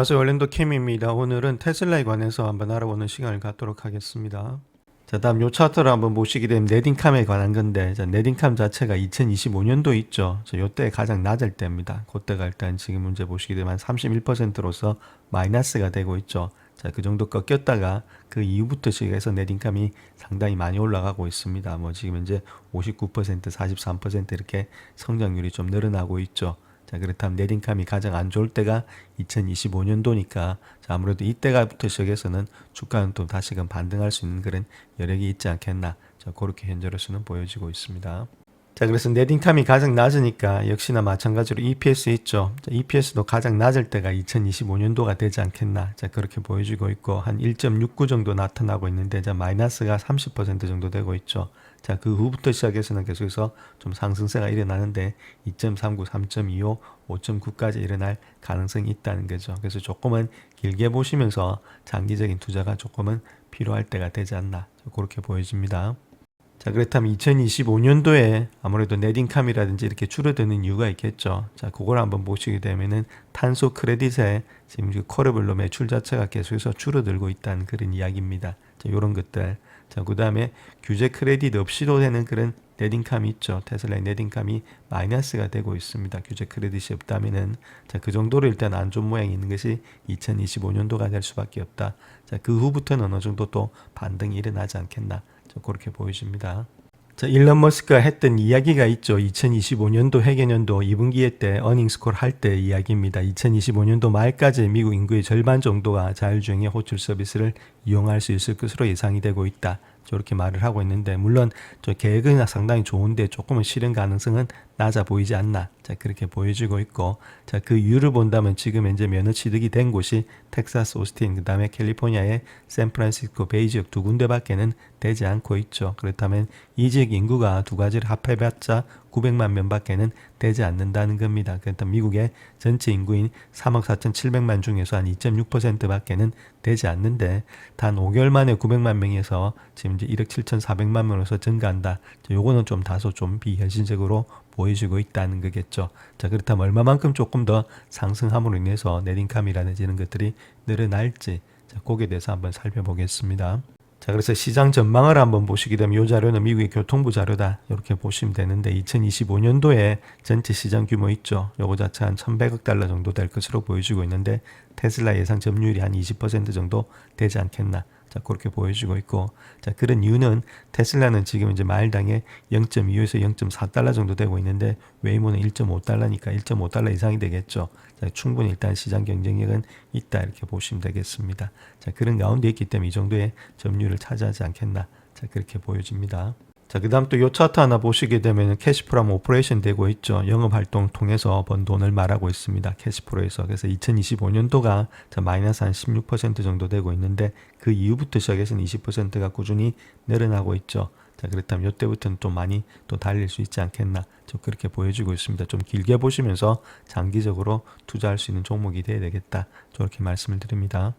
안녕하세요. 얼랜도 캠입니다. 오늘은 테슬라에 관해서 한번 알아보는 시간을 갖도록 하겠습니다. 자, 다음 요 차트를 한번 보시게 되면 네딩캄에 관한 건데, 자, 네딩캄 자체가 2025년도 있죠. 자, 요때 가장 낮을 때입니다. 그때가 일단 지금 문제 보시게 되면 31%로서 마이너스가 되고 있죠. 자, 그 정도 꺾였다가 그 이후부터 시작해서 네딩캄이 상당히 많이 올라가고 있습니다. 뭐 지금 이제 59%, 43% 이렇게 성장률이 좀 늘어나고 있죠. 자, 그렇다면 네딩캄이 가장 안 좋을 때가 2025년도니까 자, 아무래도 이때가부터 시작해서는 주가는 또 다시금 반등할 수 있는 그런 여력이 있지 않겠나. 자, 그렇게 현재로서는 보여지고 있습니다. 자, 그래서 네딩캄이 가장 낮으니까 역시나 마찬가지로 EPS 있죠. 자, EPS도 가장 낮을 때가 2025년도가 되지 않겠나. 자, 그렇게 보여지고 있고 한 1.69 정도 나타나고 있는데 자, 마이너스가 30% 정도 되고 있죠. 자, 그 후부터 시작해서는 계속해서 좀 상승세가 일어나는데 2.39, 3.25, 5.9까지 일어날 가능성이 있다는 거죠. 그래서 조금은 길게 보시면서 장기적인 투자가 조금은 필요할 때가 되지 않나. 그렇게 보여집니다. 자, 그렇다면 2025년도에 아무래도 네딩캄이라든지 이렇게 줄어드는 이유가 있겠죠. 자, 그걸 한번 보시게 되면은 탄소 크레딧에 지금 콜업블로 매출 자체가 계속해서 줄어들고 있다는 그런 이야기입니다. 자, 요런 것들. 자, 그 다음에 규제 크레딧 없이도 되는 그런 네딩캄이 있죠. 테슬라의 네딩캄이 마이너스가 되고 있습니다. 규제 크레딧이 없다면은 자, 그 정도로 일단 안 좋은 모양이 있는 것이 2025년도가 될 수밖에 없다. 자, 그 후부터는 어느 정도 또 반등이 일어나지 않겠나. 그렇게 보여집니다. 자, 일론 머스크가 했던 이야기가 있죠. 2025년도 회계년도 2분기에 때 어닝스콜 할 때 이야기입니다. 2025년도 말까지 미국 인구의 절반 정도가 자율주행의 호출 서비스를 이용할 수 있을 것으로 예상이 되고 있다. 저렇게 말을 하고 있는데 물론 저 계획은 상당히 좋은데 조금은 실현 가능성은 낮아 보이지 않나. 자, 그렇게 보여지고 있고 자, 그 이유를 본다면 지금 이제 면허 취득이 된 곳이 텍사스 오스틴 그다음에 캘리포니아의 샌프란시스코 베이 지역 두 군데밖에는 되지 않고 있죠. 그렇다면 이 지역 인구가 두 가지를 합해봤자 900만 명밖에는 되지 않는다는 겁니다. 그러니까 미국의 전체 인구인 3억 4,700만 중에서 한 2.6%밖에는 되지 않는데 단 5개월 만에 900만 명에서 지금 이제 1억 7,400만 명으로서 증가한다. 요거는 좀 다소 좀 비현실적으로 보여지고 있다는 거겠죠. 자, 그렇다면 얼마만큼 조금 더 상승함으로 인해서 네딩캄이라든지 이런 것들이 늘어날지 자, 거기에 대해서 한번 살펴보겠습니다. 자, 그래서 시장 전망을 한번 보시게 되면 이 자료는 미국의 교통부 자료다. 이렇게 보시면 되는데 2025년도에 전체 시장 규모 있죠. 요거 자체 한 1100억 달러 정도 될 것으로 보여지고 있는데 테슬라 예상 점유율이 한 20% 정도 되지 않겠나. 자, 그렇게 보여지고 있고, 자, 그런 이유는 테슬라는 지금 이제 마일당에 0.25에서 0.4달러 정도 되고 있는데, 웨이모는 1.5달러니까 1.5달러 이상이 되겠죠. 자, 충분히 일단 시장 경쟁력은 있다. 이렇게 보시면 되겠습니다. 자, 그런 가운데 있기 때문에 이 정도의 점유율을 차지하지 않겠나. 자, 그렇게 보여집니다. 자, 그 다음 또 요 차트 하나 보시게 되면 캐시프로 오퍼레이션 되고 있죠. 영업활동 통해서 번 돈을 말하고 있습니다. 캐시프로에서. 그래서 2025년도가 마이너스 한 16% 정도 되고 있는데 그 이후부터 시작해서는 20%가 꾸준히 늘어나고 있죠. 자, 그렇다면 이때부터는 좀 많이 또 달릴 수 있지 않겠나. 좀 그렇게 보여지고 있습니다. 좀 길게 보시면서 장기적으로 투자할 수 있는 종목이 돼야 되겠다. 저렇게 말씀을 드립니다.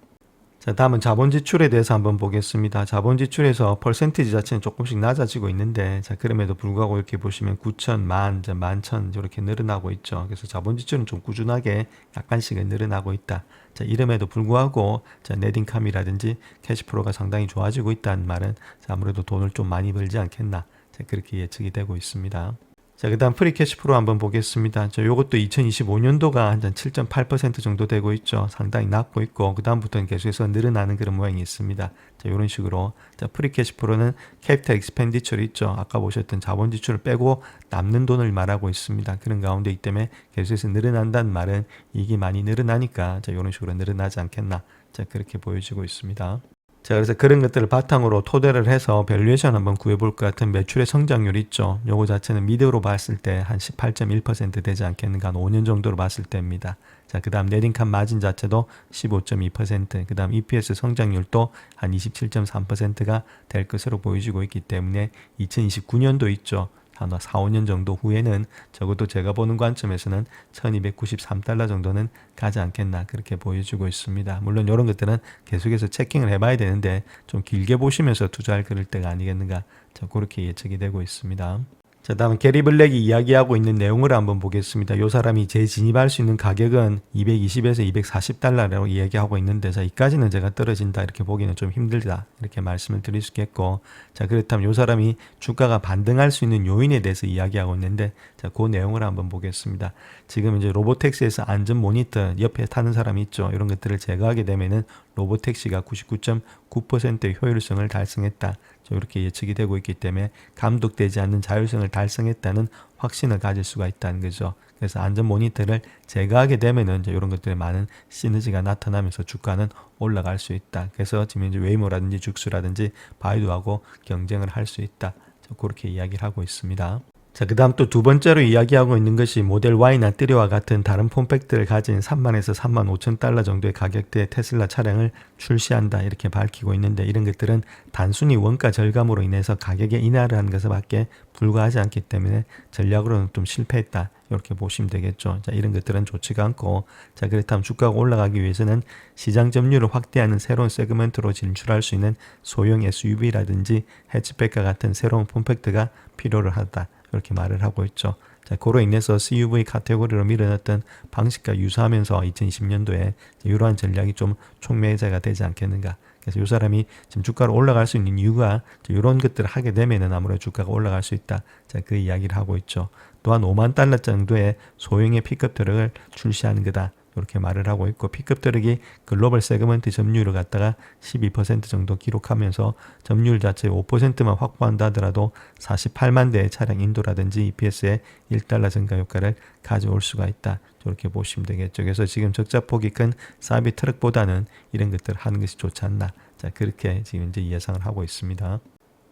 자, 다음은 자본 지출에 대해서 한번 보겠습니다. 자본 지출에서 퍼센티지 자체는 조금씩 낮아지고 있는데, 자, 그럼에도 불구하고 이렇게 보시면 9천, 만, 11,000 이렇게 늘어나고 있죠. 그래서 자본 지출은 좀 꾸준하게 약간씩은 늘어나고 있다. 자, 이름에도 불구하고, 자, 네딩캄이라든지 캐시프로가 상당히 좋아지고 있다는 말은 자, 아무래도 돈을 좀 많이 벌지 않겠나. 자, 그렇게 예측이 되고 있습니다. 자, 그 다음 프리캐시프로 한번 보겠습니다. 자, 요것도 2025년도가 한 7.8% 정도 되고 있죠. 상당히 낮고 있고, 그 다음부터는 계속해서 늘어나는 그런 모양이 있습니다. 자, 요런 식으로. 자, 프리캐시프로는 캐피탈 익스펜디처를 있죠. 아까 보셨던 자본 지출을 빼고 남는 돈을 말하고 있습니다. 그런 가운데 있기 때문에 계속해서 늘어난다는 말은 이익이 많이 늘어나니까, 자, 요런 식으로 늘어나지 않겠나. 자, 그렇게 보여지고 있습니다. 자, 그래서 그런 것들을 바탕으로 토대를 해서 밸류에이션 한번 구해볼 것 같은 매출의 성장률이 있죠. 요거 자체는 미드로 봤을 때 한 18.1% 되지 않겠는가, 한 5년 정도로 봤을 때입니다. 자, 그 다음 네딩캄 마진 자체도 15.2%, 그 다음 EPS 성장률도 한 27.3%가 될 것으로 보여지고 있기 때문에 2029년도 있죠. 한 4, 5년 정도 후에는 적어도 제가 보는 관점에서는 1293달러 정도는 가지 않겠나 그렇게 보여지고 있습니다. 물론 이런 것들은 계속해서 체킹을 해봐야 되는데 좀 길게 보시면서 투자할 그럴 때가 아니겠는가 자, 그렇게 예측이 되고 있습니다. 자, 다음은 게리 블랙이 이야기하고 있는 내용을 한번 보겠습니다. 이 사람이 재진입할 수 있는 가격은 220에서 240달러라고 이야기하고 있는데, 자, 이까지는 제가 떨어진다 이렇게 보기는 좀 힘들다 이렇게 말씀을 드릴 수 있겠고, 자, 그렇다면 이 사람이 주가가 반등할 수 있는 요인에 대해서 이야기하고 있는데, 자, 그 내용을 한번 보겠습니다. 지금 이제 로보택시에서 안전 모니터 옆에 타는 사람이 있죠. 이런 것들을 제거하게 되면은 로보택시가 99.9%의 효율성을 달성했다. 이렇게 예측이 되고 있기 때문에 감독되지 않는 자율성을 달성했다는 확신을 가질 수가 있다는 거죠. 그래서 안전 모니터를 제거하게 되면은 이제 이런 것들에 많은 시너지가 나타나면서 주가는 올라갈 수 있다. 그래서 지금 이제 웨이모라든지 죽수라든지 바이두하고 경쟁을 할 수 있다. 그렇게 이야기를 하고 있습니다. 자, 그 다음 또 두 번째로 이야기하고 있는 것이 모델 Y나 3와 같은 다른 폼팩트를 가진 3만에서 3만 5천 달러 정도의 가격대의 테슬라 차량을 출시한다 이렇게 밝히고 있는데, 이런 것들은 단순히 원가 절감으로 인해서 가격에 인하를 한 것밖에 불과하지 않기 때문에 전략으로는 좀 실패했다 이렇게 보시면 되겠죠. 자, 이런 것들은 좋지가 않고, 자, 그렇다면 주가가 올라가기 위해서는 시장 점유율을 확대하는 새로운 세그먼트로 진출할 수 있는 소형 SUV라든지 해치백과 같은 새로운 폼팩트가 필요를 하다 이렇게 말을 하고 있죠. 자, 그로 인해서 CUV 카테고리로 밀어넣었던 방식과 유사하면서 2020년도에 이러한 전략이 좀 촉매제가 되지 않겠는가. 그래서 이 사람이 지금 주가로 올라갈 수 있는 이유가 이런 것들을 하게 되면은 아무래도 주가가 올라갈 수 있다. 자, 그 이야기를 하고 있죠. 또한 5만 달러 정도의 소형의 픽업 트럭을 출시하는 거다. 이렇게 말을 하고 있고, 픽업 트럭이 글로벌 세그먼트 점유율을 갖다가 12% 정도 기록하면서 점유율 자체 5%만 확보한다 하더라도 48만 대의 차량 인도라든지 EPS에 1달러 증가 효과를 가져올 수가 있다. 이렇게 보시면 되겠죠. 그래서 지금 적자폭이 큰 사비 트럭보다는 이런 것들을 하는 것이 좋지 않나. 자, 그렇게 지금 이제 예상을 하고 있습니다.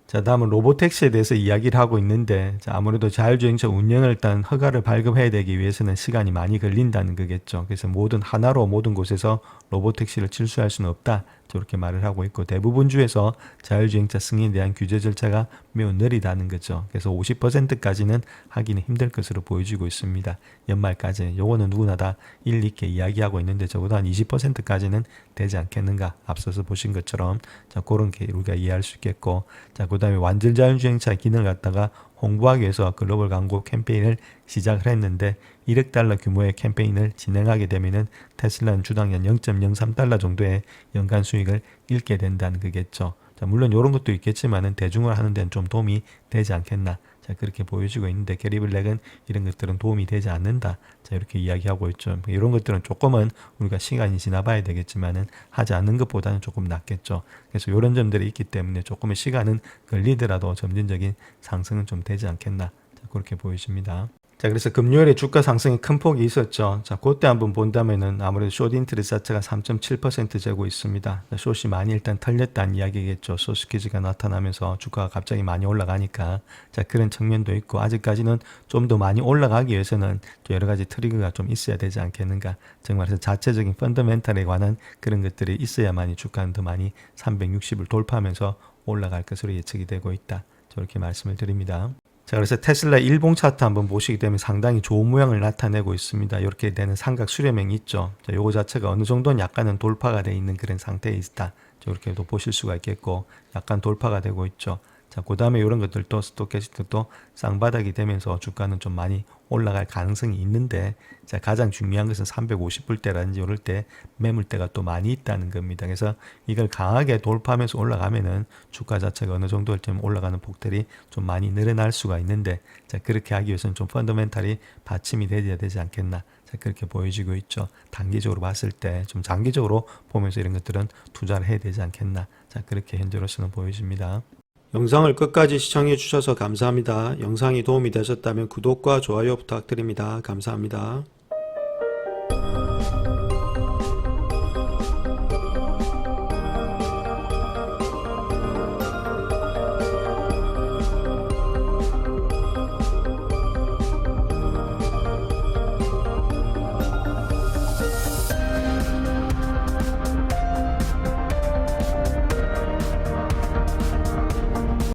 자, 다음은 로보택시에 대해서 이야기를 하고 있는데, 자, 아무래도 자율주행차 운영을 일단 허가를 발급해야 되기 위해서는 시간이 많이 걸린다는 거겠죠. 그래서 하나로 모든 곳에서 로보택시를 출시할 수는 없다. 저렇게 말을 하고 있고, 대부분 주에서 자율주행차 승인에 대한 규제 절차가 매우 느리다는 거죠. 그래서 50%까지는 하기는 힘들 것으로 보여지고 있습니다. 연말까지. 요거는 누구나 다 일리 있게 이야기하고 있는데, 적어도 한 20%까지는 되지 않겠는가. 앞서서 보신 것처럼. 자, 그런 게 우리가 이해할 수 있겠고, 자, 그 다음에 완전 자율주행차 기능을 갖다가 홍보하기 위해서 글로벌 광고 캠페인을 시작을 했는데, 1억 달러 규모의 캠페인을 진행하게 되면은 테슬라는 주당 연 0.03달러 정도의 연간 수익을 잃게 된다는 거겠죠. 자, 물론 이런 것도 있겠지만은 대중을 하는 데는 좀 도움이 되지 않겠나. 자, 그렇게 보여지고 있는데, 게리 블랙은 이런 것들은 도움이 되지 않는다. 자, 이렇게 이야기하고 있죠. 이런 것들은 조금은 우리가 시간이 지나봐야 되겠지만은 하지 않는 것보다는 조금 낫겠죠. 그래서 이런 점들이 있기 때문에 조금의 시간은 걸리더라도 점진적인 상승은 좀 되지 않겠나. 자, 그렇게 보여집니다. 자, 그래서 금요일에 주가 상승이 큰 폭이 있었죠. 자, 그때 한번 본다면은 아무래도 숏 인트레스 자체가 3.7% 재고 있습니다. 자, 숏이 많이 일단 털렸다는 이야기겠죠. 숏 스퀴즈가 나타나면서 주가가 갑자기 많이 올라가니까. 자, 그런 측면도 있고, 아직까지는 좀 더 많이 올라가기 위해서는 또 여러 가지 트리거가 좀 있어야 되지 않겠는가. 정말해서 자체적인 펀더멘탈에 관한 그런 것들이 있어야만이 주가는 더 많이 360을 돌파하면서 올라갈 것으로 예측이 되고 있다. 저렇게 말씀을 드립니다. 자, 그래서 테슬라 일봉 차트 한번 보시게 되면 상당히 좋은 모양을 나타내고 있습니다. 이렇게 되는 삼각 수렴형이 있죠. 자, 요거 자체가 어느 정도는 약간은 돌파가 되어 있는 그런 상태에 있다. 이렇게도 보실 수가 있겠고, 약간 돌파가 되고 있죠. 자, 그 다음에 이런 것들도 스토캐스틱도 쌍바닥이 되면서 주가는 좀 많이 올라갈 가능성이 있는데, 자, 가장 중요한 것은 350불대라든지 이럴 때 매물대가 또 많이 있다는 겁니다. 그래서 이걸 강하게 돌파하면서 올라가면은 주가 자체가 어느 정도 좀 올라가는 폭들이 좀 많이 늘어날 수가 있는데, 자, 그렇게 하기 위해서는 좀 펀더멘탈이 받침이 되어야 되지 않겠나. 자, 그렇게 보여지고 있죠. 단기적으로 봤을 때 좀 장기적으로 보면서 이런 것들은 투자를 해야 되지 않겠나. 자, 그렇게 현재로서는 보여집니다. 영상을 끝까지 시청해 주셔서 감사합니다. 영상이 도움이 되셨다면 구독과 좋아요 부탁드립니다. 감사합니다.